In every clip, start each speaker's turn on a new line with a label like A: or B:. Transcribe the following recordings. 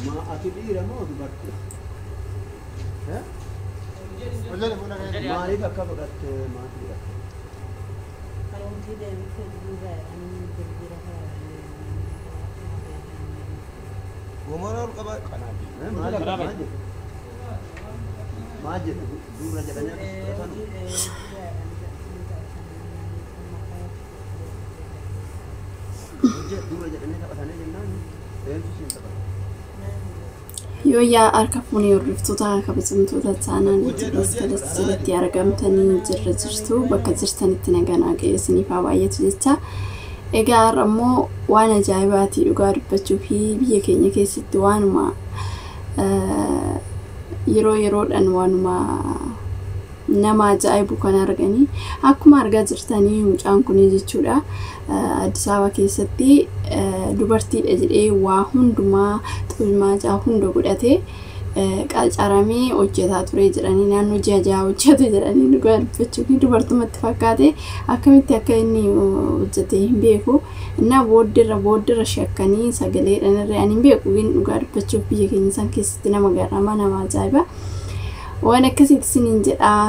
A: ما أكيد ما هو دبرت ها ما عليك كبرت ما تقدر
B: كلام كده بتقول أنا بدي
C: ومرة القبائل
A: قنادي ما جد دور رجعنا
D: yoo yaa harka fuunee hordoftoota kabajamtoota taanaan itti argamtanii jirtu bakka jirtanitti nagaan isiniif haa baay'atu jecha egaa ammoo waan ajaa'ibaati dhugaa dubbachuu fi biyya keenya keessatti waanuma yeroodhaan waanuma nama ajaa'ibu kan arganii akkuma argaa jirtanii mucaan kun jechuudha Addis Ababa keessatti dubartiidha jedhee waa hundumaa xulmaacaa hunda godhatee qalcaramee hojjetaa ture jedhanii naannoo ji'a hojjetu jedhanii dhugaa dubbachuu fi dubartumatti fakkaate akkamitti akka inni hojjetee hin beeku na booddirra shakkanii sagaleedhaan irraa ani hin beeku dhugaa dubbachuuf biyya keenya san keessatti nama garama nama ajaa'iba waan akkasitti siniin jedhaa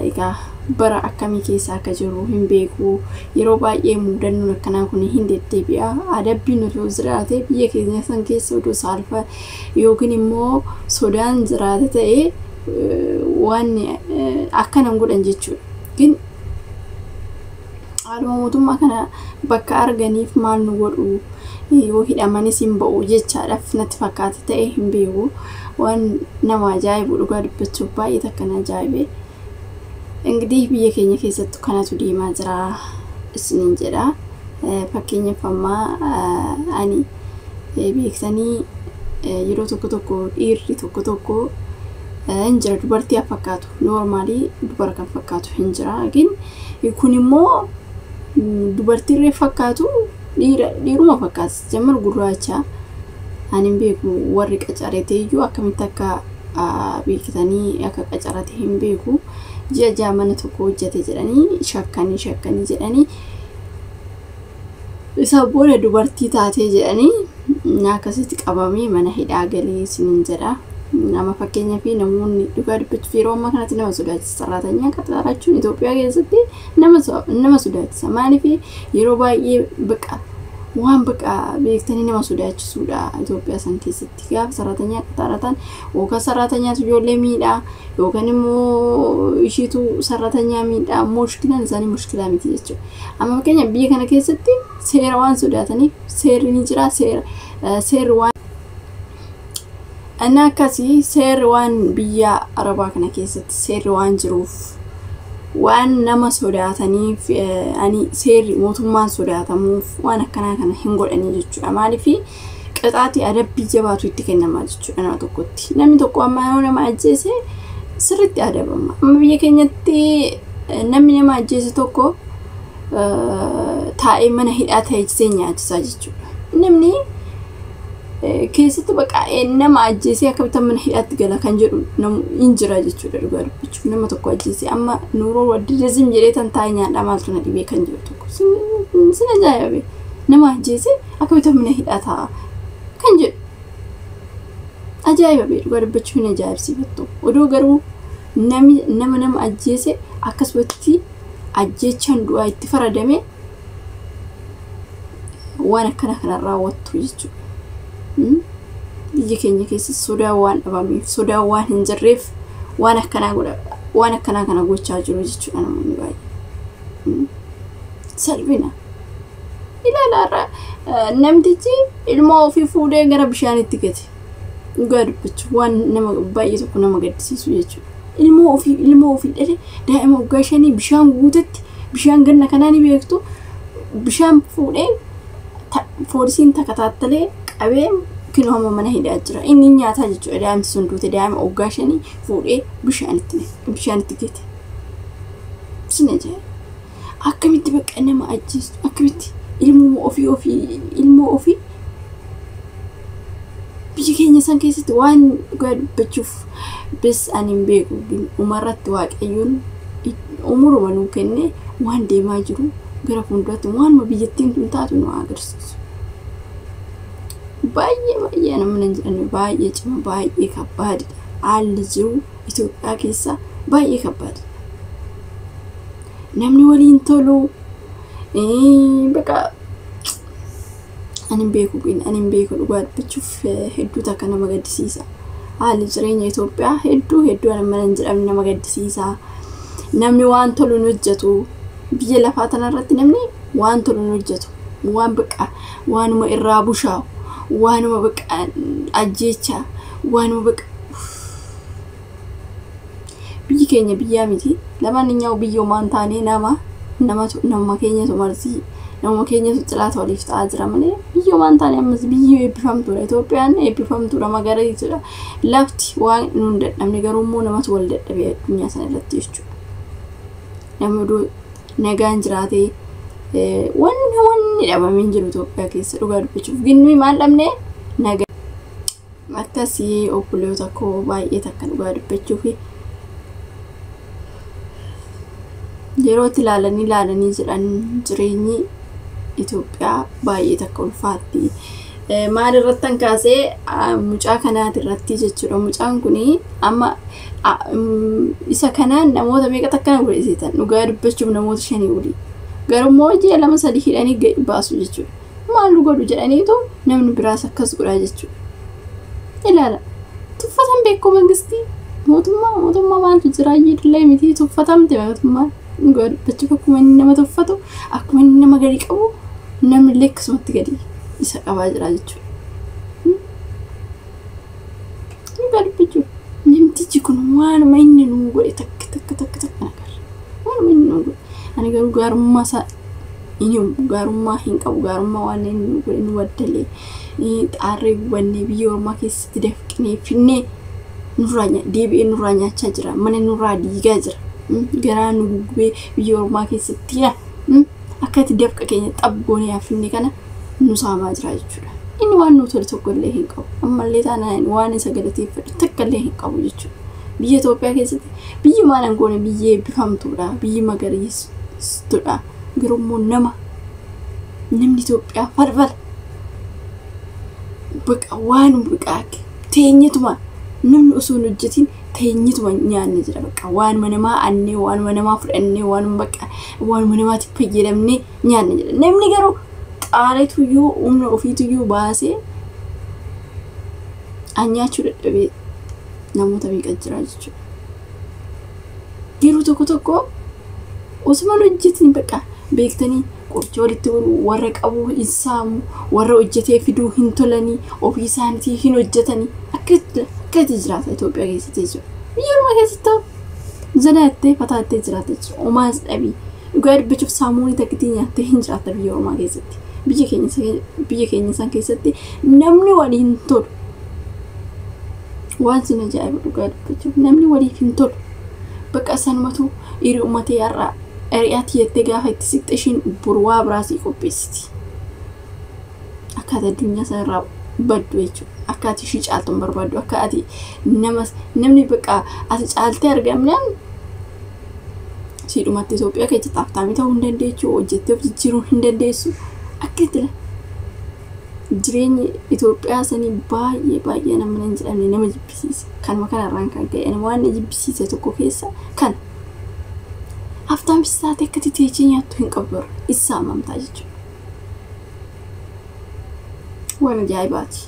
D: egaa bara akkamii keessa akka jiru hin beeku yeroo baay'ee mudannoon akkanaa kun hin deddeebi'a adabbiin osoo jiraate biyya keenya san keessa odoo saalfa yookiin immoo sodaan jiraate ta'ee waan akkanan godhan jechuudha ግን haaluma mootummaa kana bakka arganiif maal nu godhu yoo hidhamanis hin ba'u jechaadhaaf natti fakkaate ta'ee hin beeku waan nama ajaa'ibu dhugaa dubbachuuf baay'ee takkan ajaa'ibe እንግዲህ biyya keenya keessatti kanatu deemaa jira isiniin jedha fakkeenyaaf amma ani beeksanii yeroo tokko dhiirri tokko hin jira dubartii fakkaatu normally dubara kan fakkaatu hin jira ግን kun immoo dubartii fakkaatu dhiiruma fakkaatu jammal gurraacha ani beeku warri qacareetee iyyuu akkamitti akka beektanii akka qacarate hin beeku jaja mana tokko hojjete jedhanii shakkanii jedhanii isa boole dubartii taatee jedhanii naakasitti qabamee mana hidhaa galee sinin jedha nama fakkeenya fi namoonni dhugaa dubbachuuf yeroo ammaa kanatti nama sodaachisa saraatanyaa qaxarachuun Itoophiyaa keessatti nama sodaachisa maaliif yeroo baay'ee baqa waan baqa beektanii nama sodaachisuudha Itoophiyaa san keessatti gaafa saraatanyaa qaxaratan yookaan saraatanyaatu ijoollee miidhaa yookaan immoo ishiitu saraatanyaa miidhaa mushkilaan isaanii mushkilaa miti jechuudha amma fakkeenya biyya kana keessatti seera waan sodaataniif seerri ni jira seerri waan ana akkasii seerri waan biyya Arabaa kana keessatti seerri waan jiruuf waan nama sodaataniif ani seerri mootummaan sodaatamuuf waan akkanaa kana hin godhanii jechuudha maaliif qixaatii adabbii jabaatu itti kennamaa jechuudha nama tokkotti namni tokko amma nama ajjeese sirriitti adabama amma biyya keenyatti namni nama ajjeese tokko taa'ee mana hidhaa ta'ee nyaachisaa jechuudha namni keessatti baqa nama ajjeese akka bitamana hidhaatti gala kan jedhu namu injira jechuudha dhugaa dubbachuuf nama tokko ajjeese amma nuuroo waddiizim jedhee tan taa'ee nyaadhaa maaltu na dhibee kan jedhu tokko sin ajaa'ibe nama ajjeese akka bitamana hidhaa ta'a kan jedhu ajaa'iba dhugaa dubbachuuf hin ajaa'ibsiifattu odoo garuu nama ajjeese akkasumatti ajjechaan du'aa itti faradame waan akkana kana raawwattu jechuudha biyya keenya keessa sodaa waan dhabameef sodaa waan hin jirreef waan akkanaa kana gochaa jiru jechuudha namoonni baay'ee salphina ilaalaarra namtichi ilma ofii fuudhee gara bishaanitti gate dhugaa dubbachuuf waan nama baay'ee tokko nama gaddisiisu jechuudha ilma ofii dhalee daa'ima waggaa 5 bishaan guutetti bishaan ganna kanaa ni beektu bishaan fuudhee poolisiin takataattalee qabee kinooma mana hidhaa jira inni nyaataa jechuudha daa'imti sun duute daa'ima waggaa 5 fuudhee bishaanitti gate sina jaa akkamitti baqa nama ajjeesu akkamitti ilmoo ofii biyya keenya san keessatti waan dhugaa dubbachuuf bes ani hin beeku umarratti waaqayyoon umuruma nuu kenne waan deemaa jiru gara fuulduraatti waanuma biyyattiin kun taatu nu agarsiisu baay'ee baay'ee namni hin jedhamne baay'ee cima baay'ee kabbaadidha. Haalli jiru Itoophiyaa keessa baay'ee kabbaadidha. Namni waliin tolu bakka ani hin beeku dhugaa dubbachuuf hedduu takka nama gaddisiisa. Haalli jireenya Itoophiyaa hedduu nama hin jedhamne nama gaddisiisa. Namni waan tolu nu hojjetu biyya lafaa tanarratti namni waan tolu nu hojjetu waan bakka waanuma irraa bushaa'u waanuma bakka ajjeechaa waanuma bakka biyyi keenya biyyaa miti lamaan nyaa'u biyyoomaan taanee nama keenyatu marsii nama keenyatu xilaata waliif ta'aa jira malee biyyoomaan taanee ammas biyyi eebbifamtuudha. Itoophiyaan eebbifamtuudha magariitudha. Lafti waan nu hin dadhabne garuu immoo namatu wal dadhabee addunyaa sana irratti jechuudha. Namni nagaan jiraatee wanni dhabamee hin jiru Itoophiyaa keessa dhugaa dubbachuuf ginni maal dhabne nagaa akkasii obboleewwan koo baay'ee takka dhugaa dubbachuuf yeroo itti ilaalanii jedhan jireenyi Itoophiyaa baay'ee takka ulfaatti. Maal irrattan kaasee mucaa kanaati irratti jechuudha. Mucaan kuni amma isa kanaan namoota meeqa takka godhisiisan dhugaa dubbachuuf namoota 5 olii. Garuu ji'a 2-3 hidhanii baasu jechuudha. Maal godhu jedhaniitu namni biraas akkas godhaa jechuudha. Ilaala. Tuffatan beekoo mangistii mootummaa maaltu jira jedhullee miti tuffatamte mootummaa. Dhugaa dubbachuuf akkuma inni nama tuffatu akkuma inni nama gadi qabu namni illee akkasumatti gadi isa qabaa jira jechuudha. Dhugaa dubbachuuf namtichi kun waanuma inni nu godhe takka nagarra. Waanuma inni nu godhe. Ani garuu gaarummaa isaa gaarummaa hin qabu gaarummaa waan inni nu godhe nu waddalee xaarree gubannee biyya ormaa keessatti dafqinee finnee deebi'ee nurraa nyaachaa jira. Mana nurraa diigaa jira. Garaa nu gubee biyya ormaa keessatti akka itti dafqa keenya xabboonee hafinne kana nu saamaa jira jechuudha. Inni waan nu tole tokko illee hin qabu. Ammallee taanaan waan isa galateeffatu takka illee hin qabu jechuudha. Biyya Itoophiyaa keessatti biyyi maal hin goone biyya eebbifamtuudha. Biyyi magariistuudha. Garuu immoo namni Itoophiyaa falfala. Bakka waan bakka teenyetuma namni osoo hin hojjetin teenyetuma nyaanne jira. Bakka waan namaa annee waan namaa fudhannee waan bakka waan namaatti fayyadamnee nyaanne jira. Namni garuu xaaleetuyyuu humna ofiituyyuu baasee anyaachuu dadhabee namoota meeqa jira jechuudha. Yeroo tokko osuma hojjetin bakka beektanii qorcha walitti godhu warra qabu isaamu warra hojjetee fiduu hin tolanii ofii isaaniitii hin hojjetanii akkatti jiraata Itoophiyaa keessatti jechuudha. Biyya ormaa keessatti zanaattee fataattee jiraata jechuudha. Omaas dhabii dhugaa dubbachuuf saamuunii takkitii nyaattee hin jiraata biyya ormaa keessatti. Biyya keenya san keessatti namni waliin tolu waan sin ajaa'iba dhugaa dubbachuuf namni waliif hin tolu bakka sanumatu hiri uummatee har'aa ari'aatti jettee gaafa itti siqxe ishiin burwaa biraasii qopheessiti. Akkaataa addunyaa sanarraa baddu jechuudha. Akka ati ishii caaltuun barbaaddu akka ati namni bakka ati caaltee argamnaan siidhumatti Itoophiyaa keessatti xaaftaamii ta'uu hin dandeessu hojjettee of jijjiiruu hin dandeessu akkatti jireenyi Itoophiyaa sanii baay'ee nama hin jedhamne nama jibbisiisa. Kanuma kanarraan kan ka'e waan jibbisiise tokko keessa kan aftaan bisaatee akkatti teechee nyaattu hin qabdu isaa mamtaa jechuudha. Waan ajaa'ibaati.